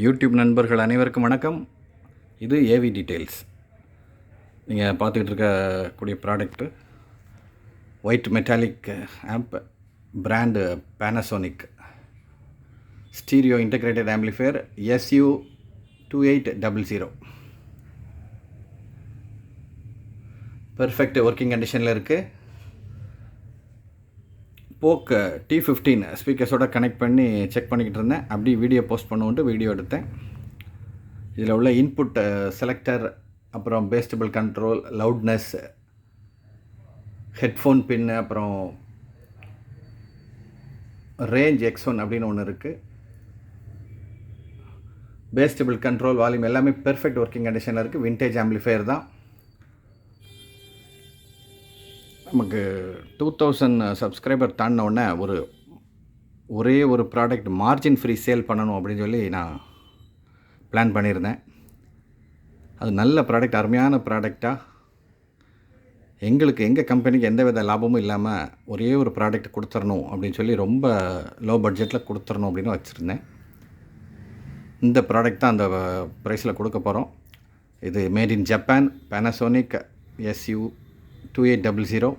YouTube நண்பர்கள் அனைவருக்கும் வணக்கம். இது ஏவி டீட்டெயில்ஸ். நீங்கள் பார்த்துக்கிட்டு இருக்கக்கூடிய product white metallic amp, brand Panasonic stereo integrated amplifier SU2800. Perfect working கண்டிஷனில் இருக்குது. போக் T15 ஸ்பீக்கர்ஸோட கனெக்ட் பண்ணி செக் பண்ணிக்கிட்டு இருந்தேன். அப்படி வீடியோ போஸ்ட் பண்ணுவோன்ட்டு வீடியோ எடுத்தேன். இதில் உள்ள இன்புட் செலக்டர், அப்புறம் பேஸ்டபிள் கண்ட்ரோல், லவுட்னஸ், ஹெட்ஃபோன் பின்னு, அப்புறம் ரேஞ்ச் X1 அப்படின்னு ஒன்று இருக்குது. பேஸ்டபிள் கண்ட்ரோல், வால்யூம் எல்லாமே பெர்ஃபெக்ட் ஒர்க்கிங் கண்டிஷனில் இருக்குது. விண்டேஜ் ஆம்பிளிஃபையர் தான். நமக்கு 2000 சப்ஸ்கிரைபர் தாண்டின உடனே ஒரே ஒரு ப்ராடக்ட் மார்ஜின் ஃப்ரீ சேல் பண்ணணும் அப்படின்னு சொல்லி நான் பிளான் பண்ணியிருந்தேன். அது நல்ல ப்ராடக்ட், அருமையான ப்ராடக்டாக எங்கள் கம்பெனிக்கு எந்த வித லாபமும் இல்லாமல் ஒரே ஒரு ப்ராடக்ட் கொடுத்துடணும் அப்படின்னு சொல்லி ரொம்ப லோ பட்ஜெட்டில் கொடுத்துடணும் அப்படின்னு வச்சுருந்தேன். இந்த ப்ராடக்ட் தான் அந்த ப்ரைஸில் கொடுக்க போகிறோம். இது made in Japan, Panasonic SU2800.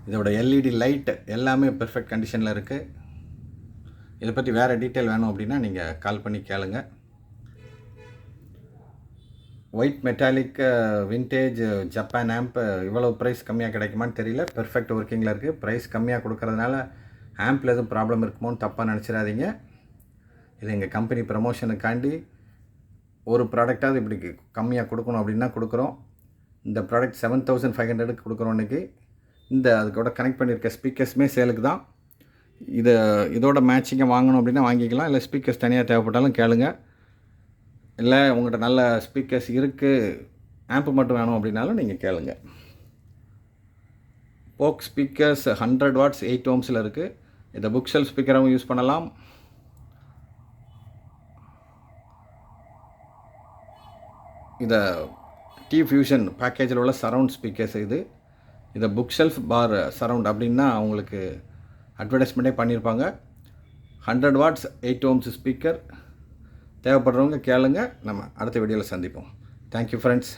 இதோட LED லைட் எல்லாமே பெர்ஃபெக்ட் கண்டிஷனில் இருக்குது. இதை பற்றி வேறு டீட்டெயில் வேணும் அப்படின்னா நீங்கள் கால் பண்ணி கேளுங்க. White metallic vintage Japan amp இவ்வளோ ப்ரைஸ் கம்மியாக கிடைக்குமான்னு தெரியல. பெர்ஃபெக்ட் ஒர்க்கிங்கில் இருக்குது. ப்ரைஸ் கம்மியாக கொடுக்கறதுனால ஆம்பில் எதுவும் ப்ராப்ளம் இருக்குமோன்னு தப்பாக நினச்சிடாதீங்க. இது எங்கள் கம்பெனி ப்ரமோஷனுக்காண்டி ஒரு ப்ராடக்டாவது இப்படி கம்மியாக கொடுக்கணும் அப்படின்னா கொடுக்குறோம். இந்த ப்ராடக்ட் 7500 கொடுக்குறோம் இன்றைக்கி. அதுக்கூட கனெக்ட் பண்ணியிருக்க ஸ்பீக்கர்ஸுமே சேலுக்கு தான். இதோட மேட்சிங்கை வாங்கணும் அப்படின்னா வாங்கிக்கலாம். இல்லை ஸ்பீக்கர்ஸ் தனியாக தேவைப்பட்டாலும் கேளுங்க. இல்லை உங்கள்கிட்ட நல்ல ஸ்பீக்கர்ஸ் இருக்குது, ஆம்ப்பு மட்டும் வேணும் அப்படின்னாலும் நீங்கள் கேளுங்க. போக் ஸ்பீக்கர்ஸ் 100 வாட்ஸ் 8 ohmஸில் இருக்குது. இதை புக் ஷெல்ஃப் ஸ்பீக்கராகவும் யூஸ் பண்ணலாம். இதை T-Fusion பேக்கேஜில் உள்ள சரவுண்ட் ஸ்பீக்கர்ஸ். இதை புக் ஷெல்ஃப் பார் சரவுண்ட் அப்படின்னா அவங்களுக்கு அட்வர்டைஸ்மெண்ட்டே பண்ணியிருப்பாங்க. 100 வாட்ஸ் 8 ohms ஸ்பீக்கர் தேவைப்படுறவங்க கேளுங்க. நம்ம அடுத்த வீடியோவில் சந்திப்போம். Thank you friends.